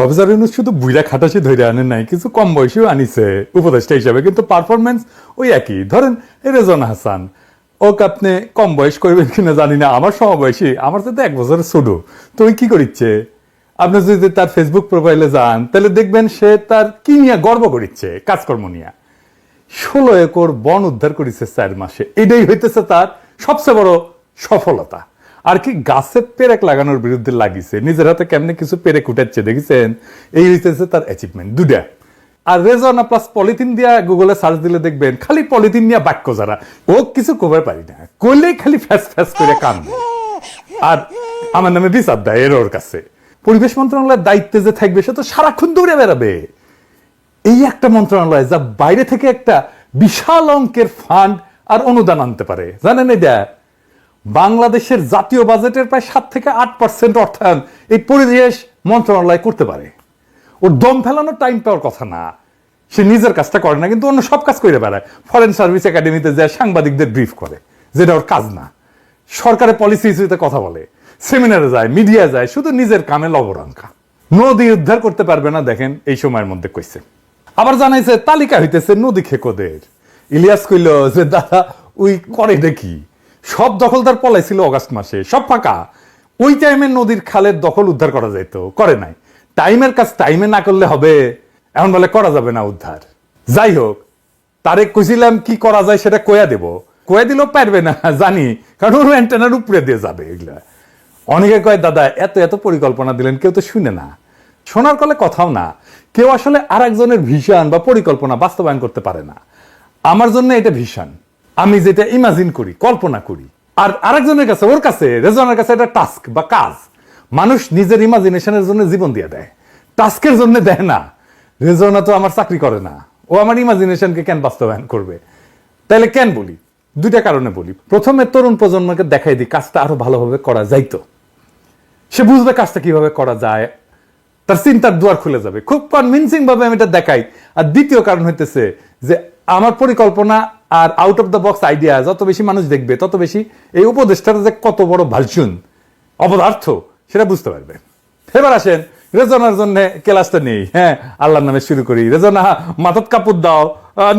Professor Yunus শুধু বুইড়া খাটাসি ধরে আনেন নাই, কিছু কম বয়সীও আনিছে উপদেষ্টা হিসাবে, কিন্তু পারফরমেন্স ওই একই। ধরেন রেজওয়ানা হাসান, ওকে আপনি কম বয়স করবেন কিনা জানি না, আমার সমবয়সী, আমার সাথে 1 বছরের ছোট, তো ওই কি করিচ্ছে? আপনি যদি তার ফেসবুক প্রোফাইলে যান তাহলে দেখবেন সে তার কি নিয়ে গর্ব করিচ্ছে, কাজকর্ম নিয়ে। 16 একর বন উদ্ধার করেছে 4 মাসে, এটাই হইতেছে তার সবচেয়ে বড় সফলতা। আর কি গাছে পেরেক লাগানোর বিরুদ্ধে লাগিয়েছে, নিজের হাতে কেমনে কিছু পেরেক উঠাচ্ছে দেখেছেন, এই হইতেছে তার অ্যাচিভমেন্ট দুটা। আর রেজওয়ানা প্লাস পলিথিন দিয়া গুগলে সার্চ দিলে দেখবেন খালি পলিথিন নিয়ে বাক্য যারা, ও কিছু কবে পারি না, করলেই খালি ফ্যাস ফ্যাস করে কান, আর আমার নামে বিচার দেয় এর ওর কাছে। পরিবেশ মন্ত্রণালয়ের দায়িত্বে যে থাকবে সে তো সারাক্ষণ দৌড়ে বেড়াবে। এই একটা মন্ত্রণালয় যা বাইরে থেকে একটা বিশাল অঙ্কের ফান্ড আর অনুদান আনতে পারে, জানেন এটা? বাংলাদেশের জাতীয় বাজেটের প্রায় 7 থেকে 8% অর্থায়ন এই পরিবেশ মন্ত্রণালয় করতে পারে। ওর দম ফেলানোর টাইম পাওয়ার কথা না, সে নিজের কাজটা করে না, কিন্তু অন্য সব কাজ করে বেড়ায়। ফরেন সার্ভিস একাডেমিতে যায় সাংবাদিকদের ব্রিফ করে, যেটা ওর কাজ না। সরকারের পলিসি ইস্যুতে কথা বলে, সেমিনারে যায়, মিডিয়া যায়, শুধু নিজের কামে লবরঙ্কা। নদী উদ্ধার করতে পারবে না দেখেন এই সময়ের মধ্যে কইছে। আবার জানাইছে তালিকা হইতেছে নদী খেকোদের। ইলিয়াস কইল যে দাদা ওই করে দেখি, সব দখলদার পলাইছিল অগাস্ট মাসে, সব ফাঁকা। ওই টাইমে নদীর খালের দখল উদ্ধার করা যাইত, করে নাই। টাইমের কাজ টাইমে না করলে হবে, এখন বলে করা যাবে না উদ্ধার। যাই হোক, তারে কইছিলাম কি করা যায় সেটা কয়া দেব, কয়া দিলেও পারবে না জানি, কারণ ওর অ্যান্টেনার উপরে দিয়ে যাবে এগুলা। অনেকে কয় দাদা এত এত পরিকল্পনা দিলেন, কেউ তো শুনে না, শোনার কলে কথাও না, কেউ আসলে আর একজনের ভিশন বা পরিকল্পনা বাস্তবায়ন করতে পারে না। আমার জন্য এটা ভিশন, আমি যেটা ইমাজিন করি, কল্পনা করি, আর আরেকজনের কাছে, ওর কাছে, রেজওয়ানার কাছে এটা টাস্ক বা কাজ। মানুষ নিজের ইমাজিনেশনের জন্য জীবন দিয়ে দেয়, টাস্কের জন্য দেয় না। রেজওয়ানা তো আমার চাকরি করে না, ও আমার ইমাজিনেশনকে কেন বাস্তবায়ন করবে? তাইলে কেন বলি? দুইটা কারণে বলি। প্রথমে তরুণ প্রজন্মকে দেখাই দিই কাজটা আরো ভালোভাবে করা যাইতো, সে বুঝবে কাজটা কিভাবে করা যায়, তার চিন্তার দুয়ার খুলে যাবে, খুব কনভিনসিং ভাবে আমি এটা দেখাই। আর দ্বিতীয় কারণ হইতেছে যে আমার পরিকল্পনা আর out of the box idea যত বেশি মানুষ দেখবে, তত বেশি এই উপদেষ্টার যে কত বড় ভালচুন অপদার্থ সেটা বুঝতে পারবে। এবার আসেন রেজওয়ানার জন্য ক্লাসটা নেই। হ্যাঁ, আল্লাহর নামে শুরু করি। রেজওয়ানা মাথাত কাপড় দাও,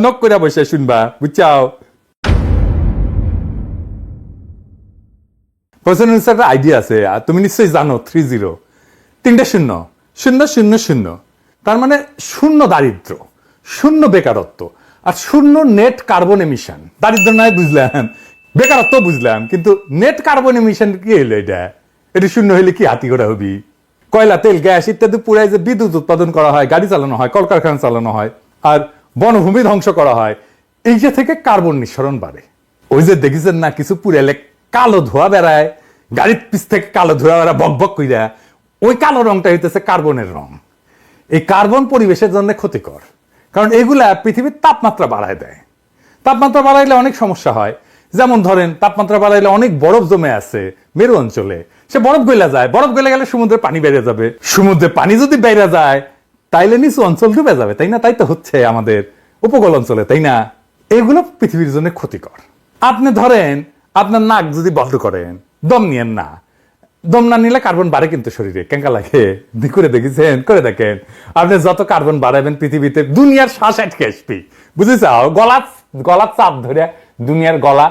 নক করে বসে শুনবা, বুঝছাও? একটা আইডিয়া আছে, তুমি নিশ্চয়ই জানো, 30, 3 শূন্য, 0 0 0, তার মানে 0 দারিদ্র, 0 বেকারত্ব, আর 0 নেট কার্বন এমিশন। দারিদ্র নয় বুঝলাম, বেকারত্ব বুঝলাম, কিন্তু নেট কার্বন এমিশন কি হইলো? এটা 0 হইলে কি হাতি ঘোড়া হবি? কয়লা, তেল, গ্যাস ইত্যাদি পুরাই যে বিদ্যুৎ উৎপাদন করা হয়, গাড়ি চালানো হয়, কলকারখানা চালানো হয়, আর বনভূমি ধ্বংস করা হয়, এই যে থেকে কার্বন নিঃসরণ বাড়ে। ওই যে দেখেছেন না, কিছু পুরাইলে কালো ধোয়া বেড়ায়, গাড়ির পিছ থেকে কালো ধোয়া বেড়ায় বক বক কইরা, ওই কালো রংটা হইতেছে কার্বনের রং। এই কার্বন পরিবেশের জন্য ক্ষতিকর, কারণ এগুলা পৃথিবীর তাপমাত্রা বাড়ায় দেয়। তাপমাত্রা বাড়াইলে অনেক সমস্যা হয়, যেমন ধরেন তাপমাত্রা বাড়াইলে অনেক বরফ জমে আছে মেরু অঞ্চলে, সে বরফ গলে যায়, বরফ গলে গেলে সমুদ্রের পানি বেড়ে যাবে, সমুদ্রের পানি যদি বেড়ে যায় তাইলে নিচু অঞ্চল ডুবে যাবে, তাই না? তাই তো হচ্ছে আমাদের উপকূল অঞ্চলে, তাই না? এগুলো পৃথিবীর জন্য ক্ষতিকর। আপনি ধরেন আপনার নাক যদি বন্ধ করেন, দম নিয়েন না, দম না নিলে কার্বন বাড়ে কিন্তু শরীরে, কেঙ্কা লাগে করে দেখেছেন? করে দেখেন, আপনি যত কার্বন বাড়াবেন পৃথিবীতে দুনিয়ার শ্বাস আটকে আসবি, বুঝেছাও? গলা চাপ ধরে দুনিয়ার গলা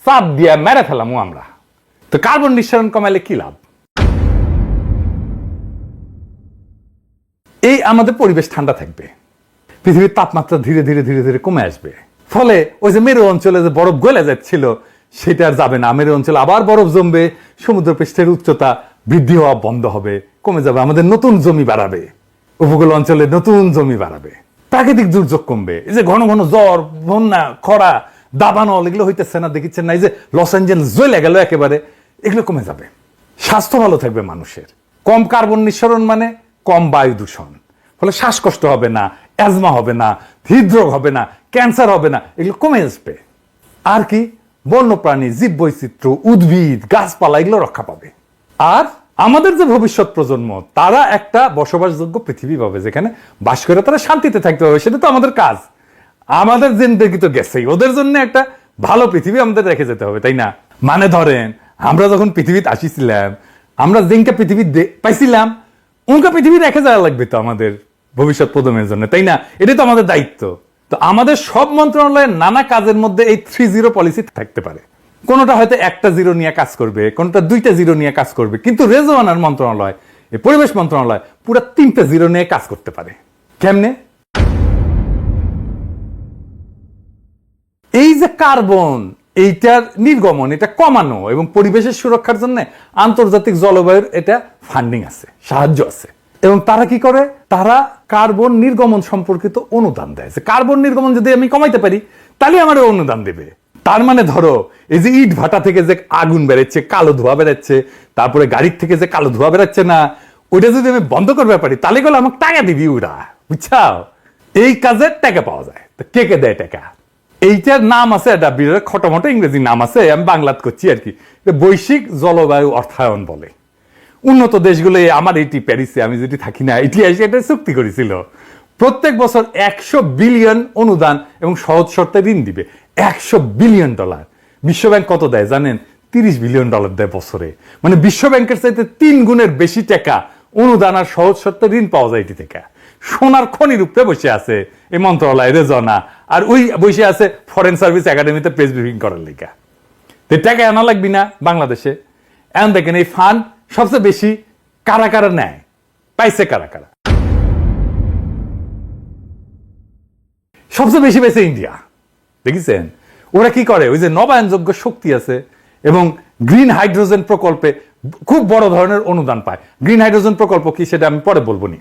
চাপ দিয়ে মেরে ফেলামু আমরা। তো কার্বন নিঃসরণ কমাইলে কি লাভ? এই আমাদের পরিবেশ ঠান্ডা থাকবে, পৃথিবীর তাপমাত্রা ধীরে ধীরে ধীরে ধীরে কমে আসবে, ফলে ওই যে মেরু অঞ্চলে যে বরফ গলে যাচ্ছিল সেটা আর যাবে না, মেরু অঞ্চলে আবার বরফ জমবে, সমুদ্রপৃষ্ঠের উচ্চতা বৃদ্ধি হওয়া বন্ধ হবে, কমে যাবে, আমাদের নতুন জমি বাড়াবে, উপকূল অঞ্চলে নতুন জমি বাড়াবে, প্রাকৃতিক দুর্যোগ কমবে। এই যে ঘন ঘন জ্বর, বন্যা, খরা, দাবানল এগুলো হইতেছে না, দেখিচ্ছেন না? এই যে লস অ্যাঞ্জেলস জ্বলে গেল একেবারে, এগুলো কমে যাবে, স্বাস্থ্য ভালো থাকবে মানুষের। কম কার্বন নিঃসরণ মানে কম বায়ু দূষণ, ফলে শ্বাসকষ্ট হবে না, অ্যাজমা হবে না, হৃদরোগ হবে না, ক্যান্সার হবে না, এগুলো কমে আসবে। আর কি, বন্যপ্রাণী, জীব বৈচিত্র্য, উদ্ভিদ, গাছপালা এগুলো রক্ষা পাবে। আর আমাদের যে ভবিষ্যৎ প্রজন্ম, তারা একটা বসবাসযোগ্য পৃথিবী পাবে, যেখানে বাস করে তারা শান্তিতে থাকতে পারবে। সেটা তো আমাদের কাজ, আমাদের জিন্দেগি তো গেছেই, ওদের জন্য একটা ভালো পৃথিবী আমাদের রেখে যেতে হবে, তাই না? মানে ধরেন আমরা যখন পৃথিবীতে আসিছিলাম, আমরা যেটা পৃথিবী পাইছিলাম উনকা পৃথিবী রেখে যাওয়া লাগবে তো আমাদের ভবিষ্যৎ প্রজন্মের জন্য, তাই না? এটাই তো আমাদের দায়িত্ব। তো আমাদের সব মন্ত্রণালয়ের নানা কাজের মধ্যে এই 3-0 পলিসি থাকতে পারে। কোনোটা হয়তো একটা জিরো নিয়ে কাজ করবে, কোনোটা 2টা জিরো নিয়ে কাজ করবে, কিন্তু রেজওয়ানার মন্ত্রণালয়, এই পরিবেশ মন্ত্রণালয় পুরো 3টা জিরো নিয়ে কাজ করতে পারে। কেমনে? এই যে কার্বন, এইটার নির্গমন, এটা কমানো এবং পরিবেশের সুরক্ষার জন্য আন্তর্জাতিক জলবায়ুর এটা ফান্ডিং আছে, সাহায্য আছে। এবং তারা কি করে? তারা কার্বন নির্গমন সম্পর্কিত অনুদান দেয়। যে কার্বন নির্গমন যদি আমি কমাইতে পারি তাহলে আমার অনুদান দেবে। তার মানে ধরো এই যে ইট ভাটা থেকে যে আগুন বেরোচ্ছে, কালো ধোঁয়া বেরোচ্ছে, তারপরে গাড়ির থেকে যে কালো ধোঁয়া বেরোচ্ছে না, ওইটা যদি আমি বন্ধ করতে পারি তাহলে গেলে আমাকে টাকা দিবি ওরা, বুঝছাও? এই কাজের টাকা পাওয়া যায়। তো কে কে দেয় টাকা? এইটার নাম আছে, এটা বিরাট খটোমটো ইংরেজি নাম আছে, আমি বাংলাত করছি আর কি। বৈশ্বিক জলবায়ু অর্থায়ন বলে। উন্নত দেশগুলো, আমার এটি প্যারিসে, আমি যেটি থাকি না, এটি এসে এটা চুক্তি করেছিল প্রত্যেক বছর 100 বিলিয়ন অনুদান এবং সহজ শর্তে ঋণ দিবে। 100 বিলিয়ন ডলার। বিশ্বব্যাংক কত দেয় জানেন? 30 বিলিয়ন ডলার দেয় বছরে। মানে বিশ্বব্যাংকের চাইতে 3 গুণের বেশি টাকা অনুদান আর সহজ শর্তে ঋণ পাওয়া যায় এটি থেকে। সোনার খনির উপরে বসে আছে এই মন্ত্রণালয়, রেজনা, আর ওই বসে আছে ফরেন সার্ভিস একাডেমিতে প্রেস ব্রিফিং করার লেখা। তো টাকা আনা লাগবি না বাংলাদেশে? এখন দেখেন এই ফান্ড সবচেয়ে বেশি কারা কারা নেয়, পাইছে কারা কারা? সবচেয়ে বেশি পাইছে ইন্ডিয়া। দেখেছেন ওরা কি করে? ওই যে নবায়নযোগ্য শক্তি আছে এবং গ্রিন হাইড্রোজেন প্রকল্পে খুব বড় ধরনের অনুদান পায়। গ্রিন হাইড্রোজেন প্রকল্প কি সেটা আমি পরে বলবো নি।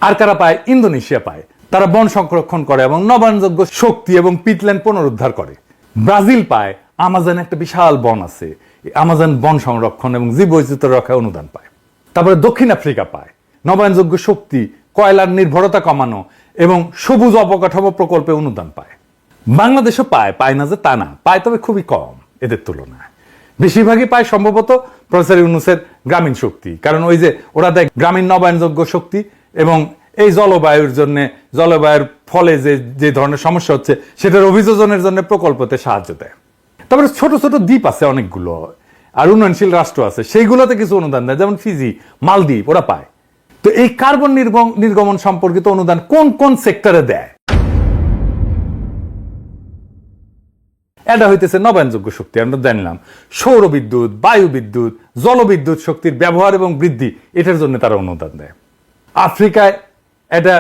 আর কারা পায়? ইন্দোনেশিয়া পায়। তারা বন সংরক্ষণ করে এবং নবায়নযোগ্য শক্তি এবং পিটল্যান্ড পুনরুদ্ধার করে। ব্রাজিল পায়, আমাজন একটা বিশাল বন আছে, আমাজন বন সংরক্ষণ এবং জীববৈচিত্র্য রক্ষায় অনুদান পায়। তারপরে দক্ষিণ আফ্রিকা পায় নবায়নযোগ্য শক্তি, কয়লার নির্ভরতা কমানো এবং সবুজ অবকাঠামো প্রকল্পে অনুদান পায়। বাংলাদেশও পায়, পায় না যে তা না, পায় তবে খুবই কম এদের তুলনায়। বেশিরভাগই পায় সম্ভবত প্রফেসর ইউনূসের গ্রামীণ শক্তি, কারণ ওই যে ওরা দেয় গ্রামীণ নবায়নযোগ্য শক্তি এবং এই জলবায়ুর জন্য, জলবায়ুর ফলে যে ধরনের সমস্যা হচ্ছে সেটার অভিযোজনের জন্য প্রকল্পতে সাহায্য দেয়। তারপরে ছোট ছোট দ্বীপ আছে অনেকগুলো, আর উন্নয়নশীল রাষ্ট্র আছে, সেইগুলোতে কিছু অনুদান দেয়, যেমন ফিজি, মালদ্বীপ, ওরা পায়। তো এই কার্বন নির্গমন সম্পর্কিত অনুদান কোন কোন সেক্টরে দেয়? এটা হইতেছে নবায়নযোগ্য শক্তি, আমরা জানলাম। সৌর বিদ্যুৎ, বায়ু বিদ্যুৎ, জলবিদ্যুৎ শক্তির ব্যবহার এবং বৃদ্ধি, এটার জন্য তারা অনুদান দেয়। আফ্রিকায় একটা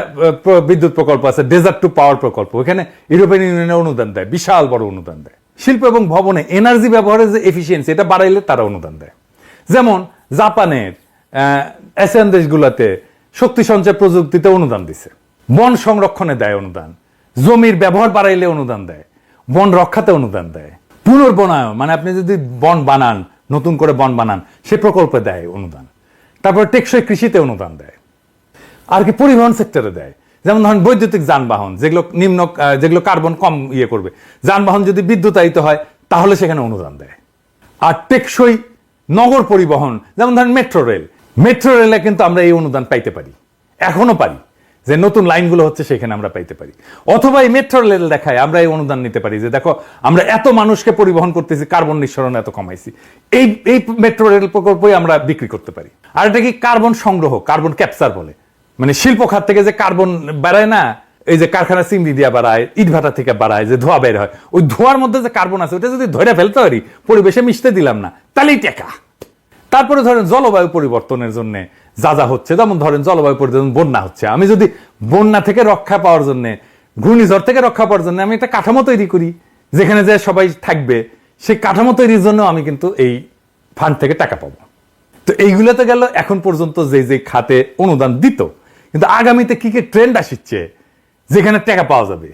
বিদ্যুৎ প্রকল্প আছে, ডেজার্ট টু পাওয়ার প্রকল্প, এখানে ইউরোপিয়ান ইউনিয়নের অনুদান দেয়, বিশাল বড় অনুদান দেয়। শিল্প এবং ভবনে এনার্জি ব্যবহারের যে এফিসিয়েন্সি, এটা বাড়াইলে তারা অনুদান দেয়। যেমন জাপানের এশিয়ান দেশগুলোতে শক্তি সঞ্চয় প্রযুক্তিতে অনুদান দিছে। বন সংরক্ষণে দেয় অনুদান, জমির ব্যবহার বাড়াইলে অনুদান দেয়, বন রক্ষাতে অনুদান দেয়, পুনর্বনায়ন মানে আপনি যদি বন বানান, নতুন করে বন বানান, সে প্রকল্পে দেয় অনুদান। তারপর টেকসই কৃষিতে অনুদান দেয়। আর কি পরিবহন সেক্টরে দেয়, যেমন ধরেন বৈদ্যুতিক যানবাহন, যেগুলো কার্বন কম ইয়ে করবে, যানবাহন যদি বিদ্যুতায়িত হয় তাহলে সেখানে অনুদান দেয়। আর টেকসই নগর পরিবহন, যেমন ধরেন মেট্রো রেলে কিন্তু আমরা এই অনুদান পাইতে পারি, এখনো পারি, যে নতুন লাইনগুলো হচ্ছে সেখানে আমরা পাইতে পারি। অথবা এই মেট্রো রেল দেখায় আমরা এই অনুদান নিতে পারি, যে দেখো আমরা এত মানুষকে পরিবহন করতেছি, কার্বন নিঃসরণ এত কমাইছি, এই মেট্রো রেল প্রকল্পই আমরা বিক্রি করতে পারি। আর এটা কি কার্বন সংগ্রহ, কার্বন ক্যাপচার বলে। মানে শিল্প খাত থেকে যে কার্বন বেড়ায় না, এই যে কারখানা চিমনি দিয়া বাড়ায়, ইট ভাটা থেকে বাড়ায়, যে ধোঁয়া বের হয়, ওই ধোঁয়ার মধ্যে যে কার্বন আছে ওটা যদি ধরে ফেলতে পারি, পরিবেশে মিশতে দিলাম না, তাহলেই টেকা। তারপরে ধরেন জলবায়ু পরিবর্তনের জন্য যা হচ্ছে, যেমন ধরেন জলবায়ু পরিবর্তন, বন্যা হচ্ছে, আমি যদি বন্যা থেকে রক্ষা পাওয়ার জন্য, ঘূর্ণিঝড় থেকে রক্ষা পাওয়ার জন্য আমি একটা কাঠামো তৈরি করি যেখানে যে সবাই থাকবে, সেই কাঠামো তৈরির জন্য আমি কিন্তু এই ফান্ড থেকে টাকা পাবো। তো এইগুলোতে গেল এখন পর্যন্ত যে খাতে অনুদান দিত, কিন্তু আগামীতে কি কি ট্রেন্ড আসছে যেখানে টাকা পাওয়া যাবে।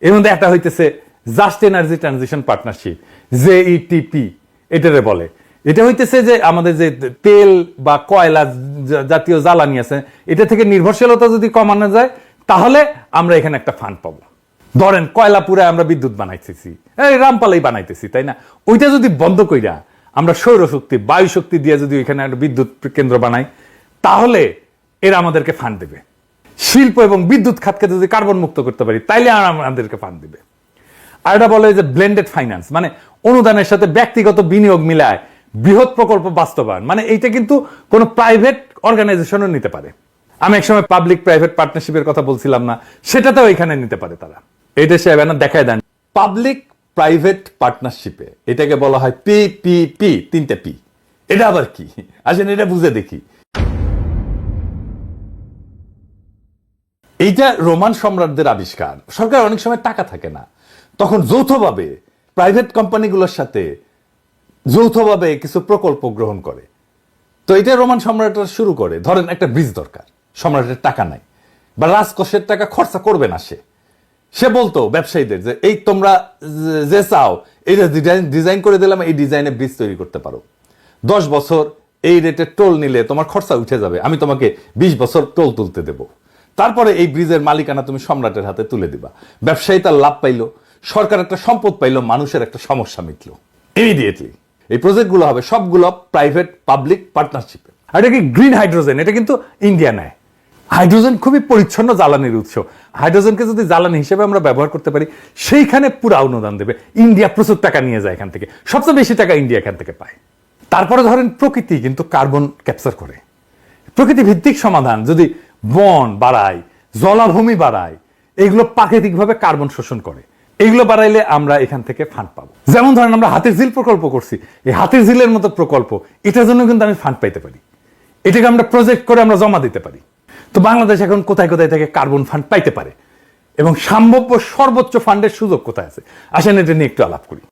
এর মধ্যে একটা হইতেছে জাস্ট এনার্জি ট্রানজিশন পার্টনারশিপ, জেইটিপি এটারে বলে। এটা হইতেছে যে আমাদের যে তেল বা কয়লা জাতীয় জ্বালানি আছে, এটা থেকে নির্ভরশীলতা যদি কমানো যায় তাহলে আমরা এখানে একটা ফান্ড পাবো। ধরেন কয়লা পুরে আমরা বিদ্যুৎ বানাইতেছি, রামপালাই বানাইতেছি, তাই না? ওইটা যদি বন্ধ কইরা আমরা সৌরশক্তি, বায়ু শক্তি দিয়ে যদি এখানে একটা বিদ্যুৎ কেন্দ্র বানাই, তাহলে এরা আমাদেরকে ফান্ড দেবে। শিল্প এবং বিদ্যুৎ খাতকে যদি কার্বন মুক্ত করতে পারি, তাইলে আমাদেরকে ফান্ড দেবে। আর এটা বলে যে ব্লেন্ডেড ফাইন্যান্স, মানে অনুদানের সাথে ব্যক্তিগত বিনিয়োগ মিলায় বৃহৎ প্রকল্প বাস্তবায়ন, মানে এইটা কিন্তু কোনো প্রাইভেট অর্গানাইজেশনও নিতে পারে। আমি একসময় পাবলিক প্রাইভেট পার্টনারশিপের কথা বলছিলাম না, সেটাতেও এখানে নিতে পারে তারা। এই দেশে ব্যানার দেখায় দেন পাবলিক প্রাইভেট পার্টনারশিপে, এটাকে বলা হয় পিপিপি, 3টে পি। এটা আবার কি আসেন এটা বুঝে দেখি। এইটা রোমান সম্রাটদের আবিষ্কার। সরকার অনেক সময় টাকা থাকে না, তখন যৌথভাবে প্রাইভেট কোম্পানিগুলোর সাথে যৌথভাবে কিছু প্রকল্প গ্রহণ করে। তো এটা রোমান সম্রাটরা শুরু করে। ধরেন একটা ব্রিজ দরকার, সম্রাটের টাকা নাই বা রাজকোষের টাকা খরচা করবে না, সে বলতো ব্যবসায়ীদের যে এই তোমরা যে চাও এইটা ডিজাইন করে দিলাম, এই ডিজাইনে ব্রিজ তৈরি করতে পারো, 10 বছর এই রেটে টোল নিলে তোমার খরচা উঠে যাবে, আমি তোমাকে 20 বছর টোল তুলতে দেব, তারপরে এই ব্রিজের মালিকানা তুমি সম্রাটের হাতে তুলে দিবা। ব্যবসায়ী তার লাভ পাইলো, সরকার একটা সম্পদ পাইলো, মানুষের একটা সমস্যা মিটলো ইমিডিয়েটলি। এই প্রজেক্টগুলো হবে সবগুলো প্রাইভেট পাবলিক পার্টনারশিপে। আর এটা কি গ্রিন হাইড্রোজেন, এটা কিন্তু ইন্ডিয়া নেয়। হাইড্রোজেন খুবই পরিচ্ছন্ন জ্বালানির উৎস। হাইড্রোজেনকে যদি জ্বালানি হিসেবে আমরা ব্যবহার করতে পারি, সেইখানে পুরো অনুদান দেবে ইন্ডিয়া। প্রচুর টাকা নিয়ে যায় এখান থেকে, সবচেয়ে বেশি টাকা ইন্ডিয়া এখান থেকে পায়। তারপরে ধরেন প্রকৃতি কিন্তু কার্বন ক্যাপচার করে। প্রকৃতি ভিত্তিক সমাধান, যদি বন বাড়ায়, জলাভূমি বাড়ায়, এগুলো প্রাকৃতিকভাবে কার্বন শোষণ করে, এগুলো বাড়াইলে আমরা এখান থেকে ফান্ড পাবো। যেমন ধরেন আমরা হাতির ঝিল প্রকল্প করছি, এই হাতির ঝিলের মতো প্রকল্প, এটার জন্য কিন্তু আমি ফান্ড পাইতে পারি, এটাকে আমরা প্রজেক্ট করে আমরা জমা দিতে পারি। তো বাংলাদেশ এখন কোথায় কোথায় থেকে কার্বন ফান্ড পাইতে পারে এবং সম্ভাব্য সর্বোচ্চ ফান্ডের সুযোগ কোথায় আছে, আসেন এটা নিয়ে একটু আলাপ করি।